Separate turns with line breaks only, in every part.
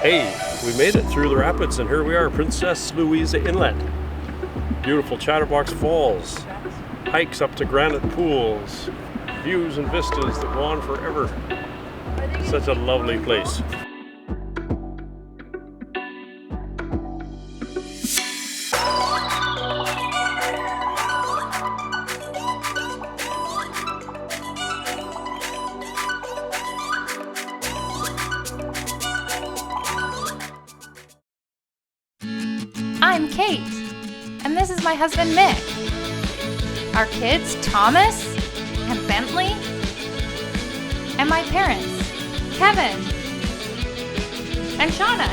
Hey, we made it through the rapids and here we are, Princess Louisa Inlet. Beautiful Chatterbox Falls, hikes up to granite pools, views and vistas that go on forever. Such a lovely place.
I'm Kate, and this is my husband Mick. Our kids, Thomas and Bentley, and my parents, Kevin and Shawna.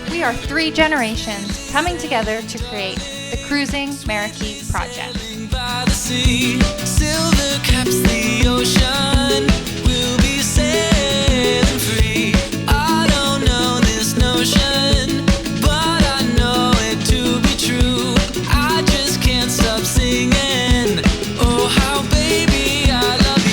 We are 3 generations coming together to create the Cruising Meraki Project.
By the sea, silver caps the ocean. We'll be sailing free. I don't know this notion, but I know it to be true. I just can't stop singing. Oh, how baby I love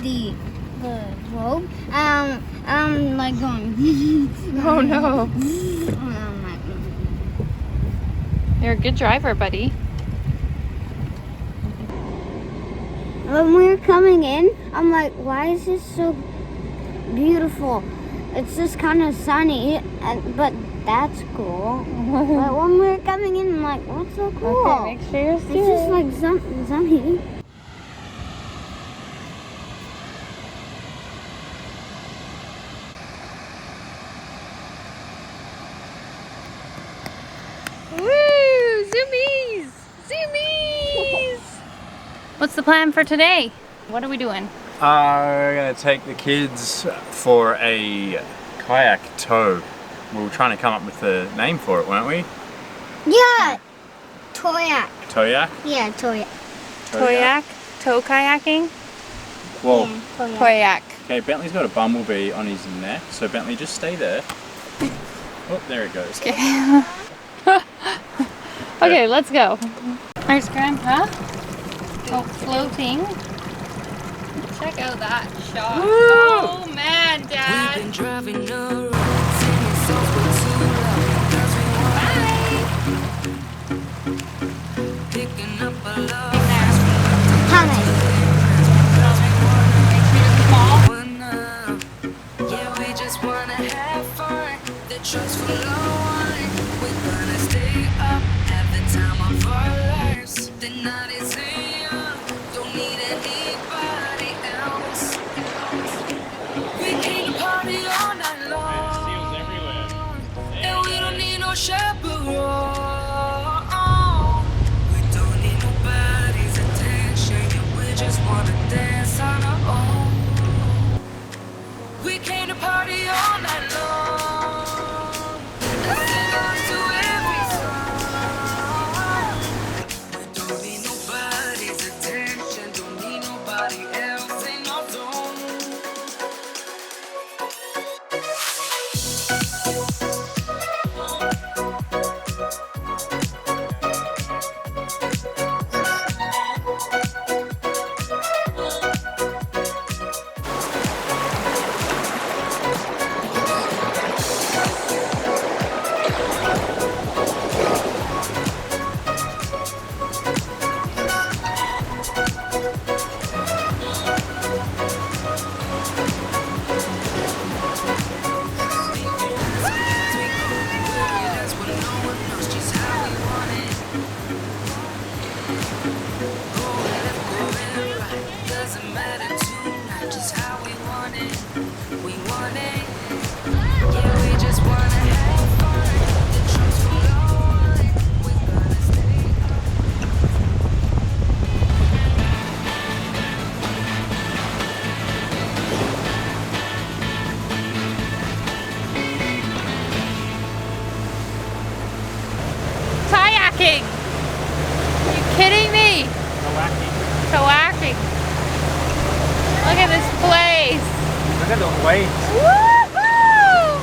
the rope. I'm like going.
Oh no.
I'm like,
You're a good driver, buddy.
when we were coming in, I'm like, why is this so beautiful? It's just kind of sunny, but that's cool. But when we were coming in, I'm like, what's so cool?
Okay, make sure you're
It's just like sunny.
Woo! Zoomies! Zoomies! What's the plan for today? What are we doing?
We're going to take the kids for a kayak tow. We were trying to come up with a name for it, weren't we?
Yeah, Toyak.
Toyak?
Yeah, Toyak.
Kayak? Tow kayaking?
Well,
Yeah, Toyak.
Kayak.
okay, Bentley's got a bumblebee on his neck, so Bentley, just stay there. Oh, there it goes.
Okay, let's go. There's Grandpa. Oh, floating. Check out that shot. Oh man, Dad.
We've been driving around, singing songs for too long, 'cause we want picking up a love. Yeah, we just wanna have fun. The truck's full of wine. We're gonna stay up, have the time of our lives. The night is young, don't need anybody else. We came to party all night long, and we don't need no chaperone. We don't need nobody's attention, and we just wanna dance on our own. We came to party all night long, and sing on to every song. We don't need nobody's attention, don't need nobody else in our zone. That's what no one knows, just how we want it. Go left, go right, doesn't matter tonight, just how we want it. We want it. Yeah, we just wanna have fun. The truck's full of wine. We're gonna stay
Kayaking! Are you kidding me? Kayaking. Look at this place.
Look at the waves.
Woohoo!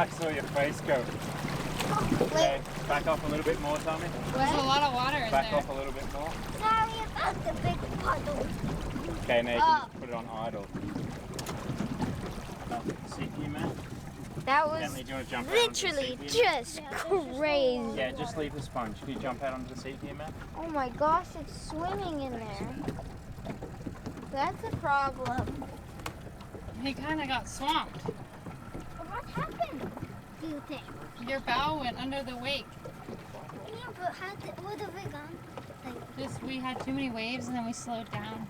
I saw your face go. Okay, back off a little bit more, Tommy.
There's a lot of water in
Back
there.
off a little bit more.
Sorry about the big puddle.
Okay, now you can just put it on idle. Seat here, man.
That was
Bentley, do you want to jump out onto the
literally
seat here?
just crazy.
Yeah, just leave the sponge. Can you jump out onto the seat here, man?
Oh my gosh, it's swimming in there. That's a problem.
He kind of got swamped.
What happened, do you think?
Your bow went under the wake.
Yeah, but what have we done?
Just we had too many waves and then we slowed down.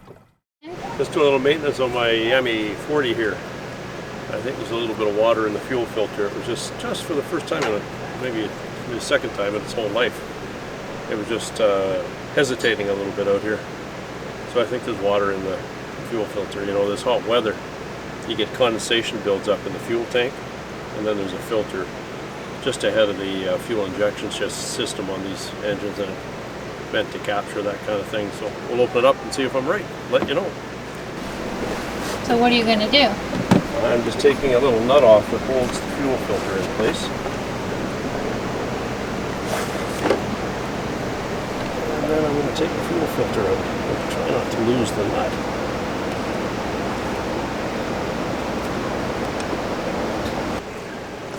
Just doing a little maintenance on my Yami 40 here. I think there's a little bit of water in the fuel filter. It was just for the first time, maybe the second time in its whole life. It was just hesitating a little bit out here. So I think there's water in the fuel filter. You know, this hot weather, you get condensation builds up in the fuel tank, and then there's a filter just ahead of the fuel injection system on these engines, and it's meant to capture that kind of thing. So we'll open it up and see if I'm right. Let you know.
So what are you gonna do?
I'm just taking a little nut off that holds the fuel filter in place. And then I'm going to take the fuel filter out. I'll try not to lose the nut.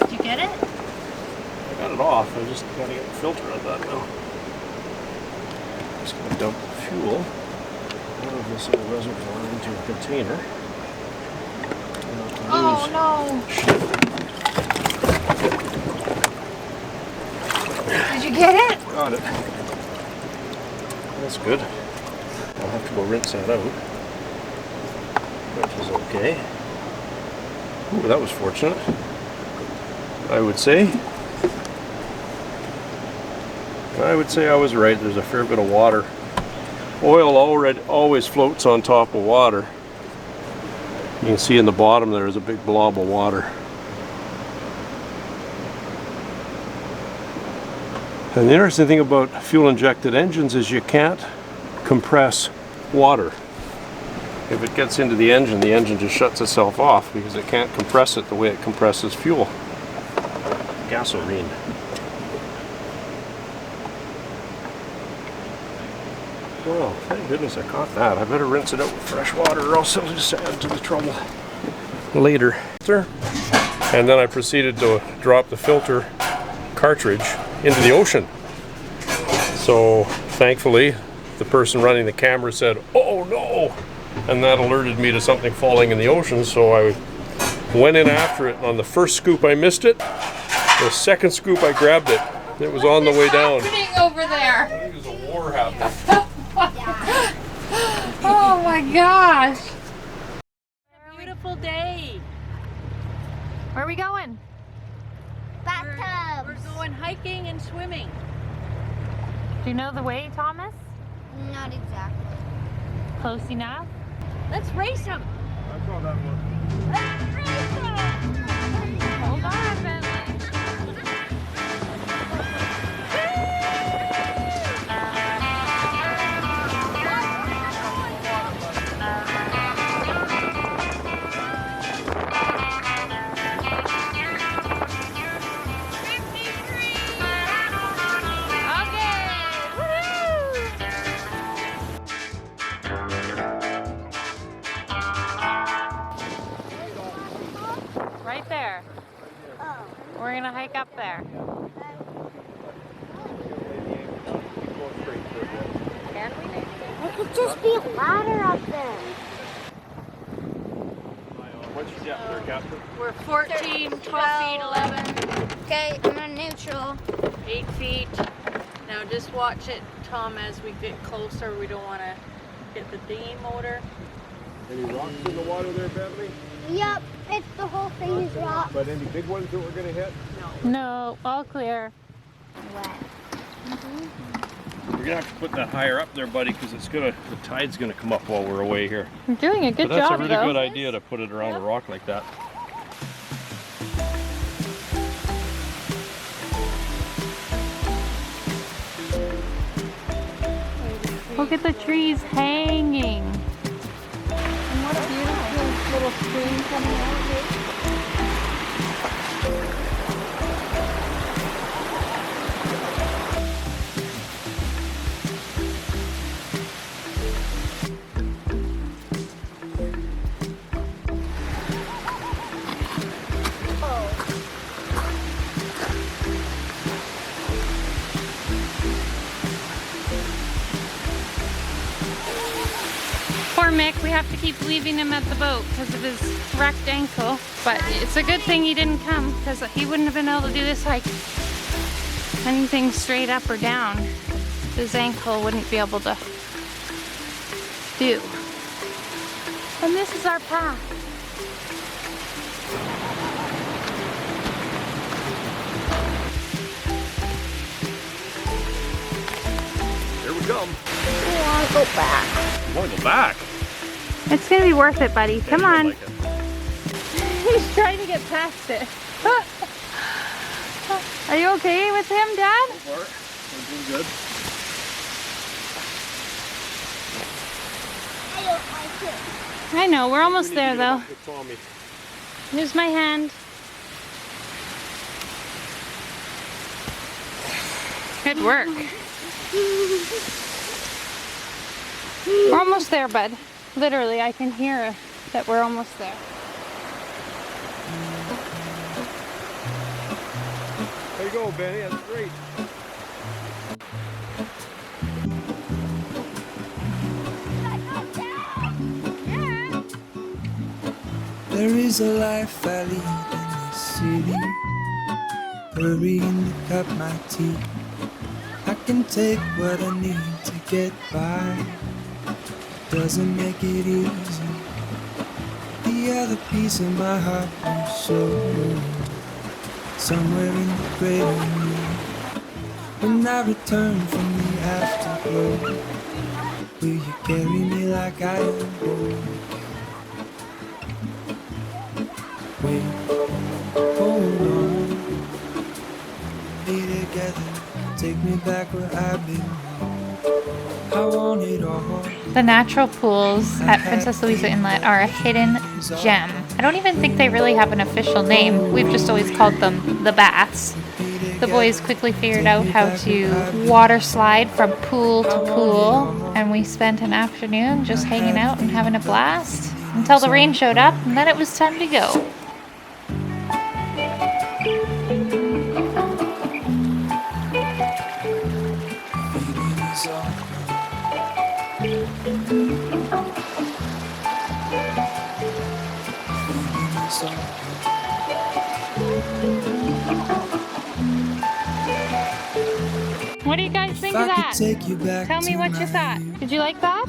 Did you get it?
I got it off. I just got to get the filter out of that now. Just going to dump the fuel out of this little reservoir into a container.
Oh no! Did you get it?
Got it. That's good. I'll have to go rinse that out. Which is okay. Ooh, that was fortunate, I would say. I was right. There's a fair bit of water. Oil always floats on top of water. You can see in the bottom there is a big blob of water. And the interesting thing about fuel injected engines is you can't compress water. If it gets into the engine just shuts itself off because it can't compress it the way it compresses fuel. Gasoline. Well, thank goodness I caught that. I better rinse it out with fresh water or else it'll just add to the trouble later. And then I proceeded to drop the filter cartridge into the ocean. So thankfully the person running the camera said, "Oh no," and that alerted me to something falling in the ocean, so I went in after it, and on the first scoop I missed it. The second scoop I grabbed it. It was on the way down.
What's happening over there?
I think there's a war happening.
Oh my gosh! Beautiful day. Where are we going?
Bathtubs.
We're going hiking and swimming.
Do you know the way, Thomas?
Not exactly.
Close enough?
Let's race them.
I saw that one.
Hold on, Bentley. Right there.
Oh.
We're gonna hike up there.
It could just be a ladder up there.
What's your depth there, Captain?
We're 14, 12 feet, 11,
Okay, I'm on neutral.
8 feet. Now just watch it, Tom, as we get closer. We don't want to hit the dinghy motor.
Any rocks in the water there, Bentley?
Yep, it's the whole thing is rock.
But any big ones that we're going to hit?
No, all clear.
Wet.
We're going to have to put that higher up there, buddy, because the tide's going to come up while we're away here.
You're doing a good
But that's
job,
a really
though.
good idea to put it around a rock like that.
Look at the trees hanging.
And what a beautiful little stream coming out here.
Poor Mick, we have to keep leaving him at the boat because of his wrecked ankle. But it's a good thing he didn't come because he wouldn't have been able to do this hike. Anything straight up or down, his ankle wouldn't be able to do. And this is our path.
Here we come.
I want to go back.
You want to go back?
It's gonna be worth it, buddy. Come
Yeah,
on.
you like it.
He's trying to get past it. Are you okay with him, Dad?
I'm doing good.
I don't like it.
I know, we're almost there though.
With Tommy.
Here's my hand. Good work. We're almost there, bud. Literally, I can hear that we're almost there.
There you go, Benny. That's great.
There is a life I lead in this city, hurrying to cut my teeth. I can take what I need to get by, doesn't make it easy. The other piece of my heart will show somewhere in the greater me. When I return from the afterglow, will you carry me like I am whole? Wait, hold on, be together, take me back where I've been. I want it all.
The natural pools at Princess Louisa Inlet are a hidden gem. I don't even think they really have an official name. We've just always called them the baths. The boys quickly figured out how to water slide from pool to pool, and we spent an afternoon just hanging out and having a blast until the rain showed up, and then it was time to go. What do you guys think of that? Tell me what you thought. Did you like that?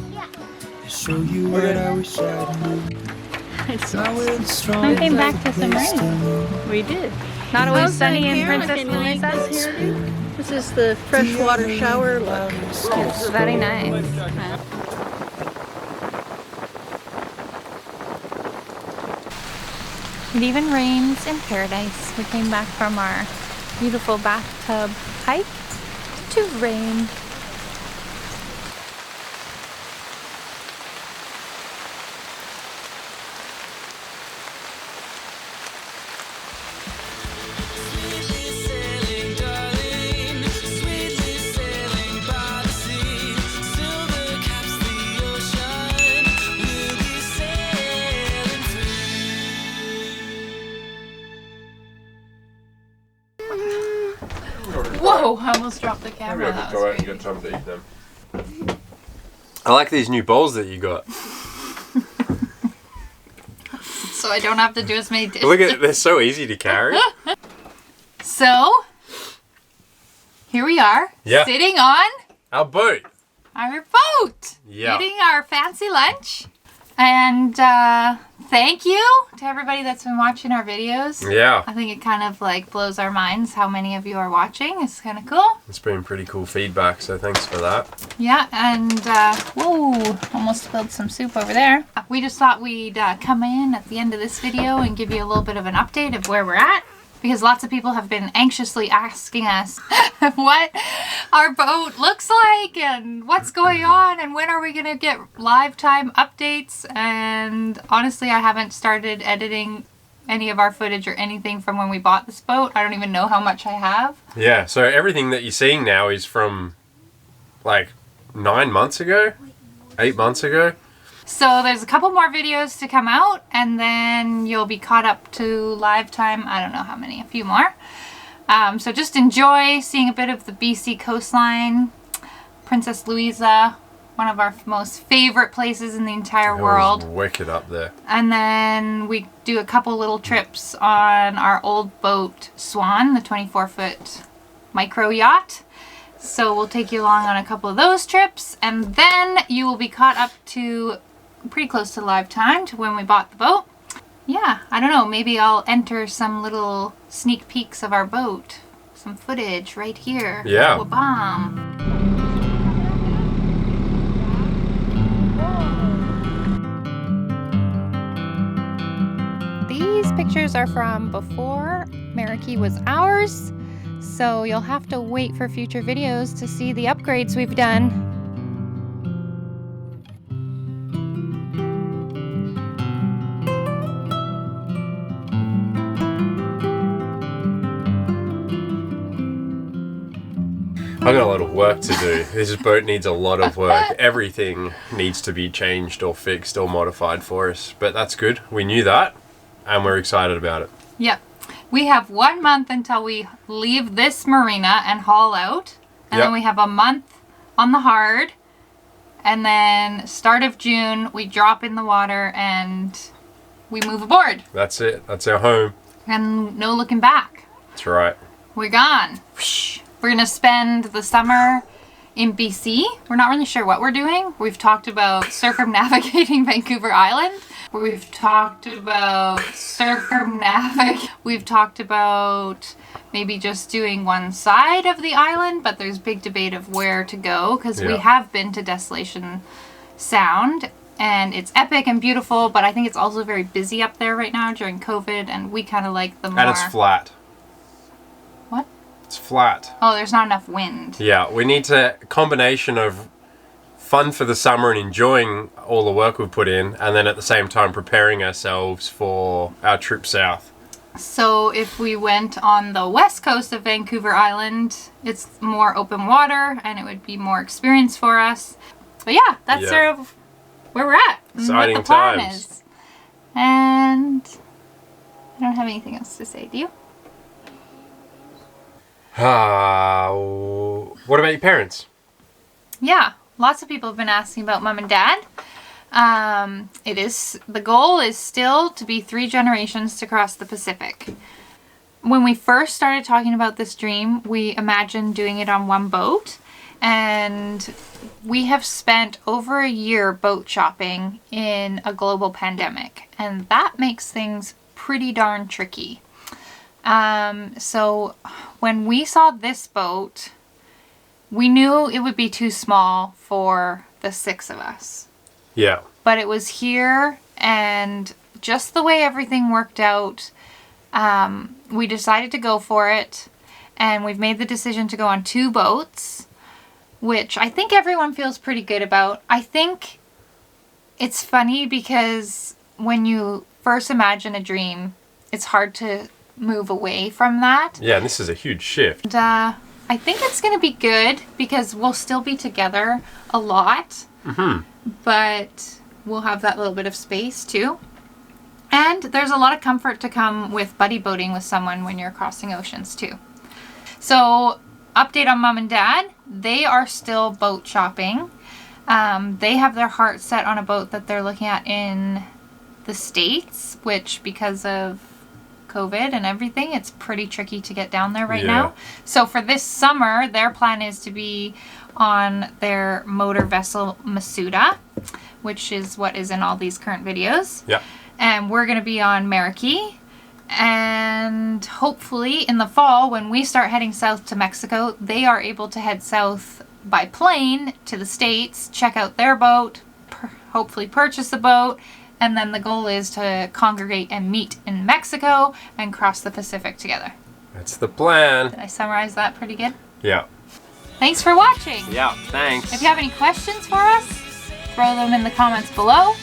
Show you what I wish I knew.
It's nice. We came back to some rain.
We did.
Not always sunny in
Camera,
Princess
can you like
Louisa.
this here, dude? This is the freshwater shower look.
It's very nice. It even rains in paradise. We came back from our beautiful bathtub hike to rain. Whoa, I almost dropped the camera. That was
Go out and get time to eat them. I like these new bowls that you got.
So I don't have to do as many dishes.
Look at, they're so easy to carry.
So, here we are,
Yeah.
sitting on
Our boat.
our boat,
Yeah.
eating our fancy lunch. And thank you to everybody that's been watching our videos.
Yeah.
I think it kind of like blows our minds how many of you are watching. It's kind of cool.
It's been pretty cool feedback, so thanks for that.
Yeah, and whoa, almost spilled some soup over there. We just thought we'd come in at the end of this video and give you a little bit of an update of where we're at, because lots of people have been anxiously asking us what our boat looks like and what's going on and when are we gonna get live time updates. And honestly, I haven't started editing any of our footage or anything from when we bought this boat. I don't even know how much I have.
Yeah, so everything that you're seeing now is from like 9 months ago, 8 months ago.
So there's a couple more videos to come out, and then you'll be caught up to live time. I don't know how many, a few more. So just enjoy seeing a bit of the BC coastline, Princess Louisa, one of our most favorite places in the entire
It
world.
was wicked up there.
And then we do a couple little trips on our old boat, Swan, the 24-foot micro yacht. So we'll take you along on a couple of those trips, and then you will be caught up to pretty close to live time to when we bought the boat. Yeah, I don't know, maybe I'll enter some little sneak peeks of our boat. Some footage right here.
Yeah.
Wa-bam. These pictures are from before Meraki was ours, so you'll have to wait for future videos to see the upgrades we've done.
I've got a lot of work to do. This boat needs a lot of work. Everything needs to be changed or fixed or modified for us. But that's good. We knew that, and we're excited about it.
Yep. We have 1 month until we leave this marina and haul out. And
Yep.
then we have a month on the hard. And then start of June, we drop in the water and we move aboard.
That's it. That's our home.
And no looking back.
That's right.
We're gone. We're going to spend the summer in BC. We're not really sure what we're doing. We've talked about circumnavigating Vancouver Island. We've talked about We've talked about maybe just doing one side of the island, but there's big debate of where to go because we
Yeah.
have been to Desolation Sound and it's epic and beautiful, but I think it's also very busy up there right now during COVID, and we kind of like the more...
And it's flat.
What?
It's flat.
Oh, there's not enough wind.
Yeah, we need a combination of fun for the summer and enjoying all the work we've put in, and then at the same time preparing ourselves for our trip south.
So if we went on the west coast of Vancouver Island, it's more open water and it would be more experience for us. But yeah, that's
Yeah.
sort of where we're at. and
Exciting
what the plan
times.
is. And I don't have anything else to say, do you?
What about your parents?
Yeah, lots of people have been asking about Mom and Dad. The goal is still to be 3 generations to cross the Pacific. When we first started talking about this dream, we imagined doing it on one boat, and we have spent over a year boat shopping in a global pandemic, and that makes things pretty darn tricky. So when we saw this boat, we knew it would be too small for the 6 of us.
Yeah.
But it was here, and just the way everything worked out, we decided to go for it, and we've made the decision to go on 2 boats, which I think everyone feels pretty good about. I think it's funny because when you first imagine a dream, it's hard to move away from that.
Yeah, and this is a huge shift.
And I think it's going to be good because we'll still be together a lot, but we'll have that little bit of space too. And there's a lot of comfort to come with buddy boating with someone when you're crossing oceans too. So, update on Mom and Dad. They are still boat shopping. They have their heart set on a boat that they're looking at in the States, which because of COVID and everything, it's pretty tricky to get down there right now. So for this summer, their plan is to be on their motor vessel Masuda, which is what is in all these current videos.
Yeah.
And we're going to be on Meraki. And hopefully in the fall, when we start heading south to Mexico, they are able to head south by plane to the States, check out their boat, hopefully purchase a boat, and then the goal is to congregate and meet in Mexico and cross the Pacific together.
That's the plan.
Did I summarize that pretty good?
Yeah.
Thanks for watching.
Yeah, thanks.
If you have any questions for us, throw them in the comments below.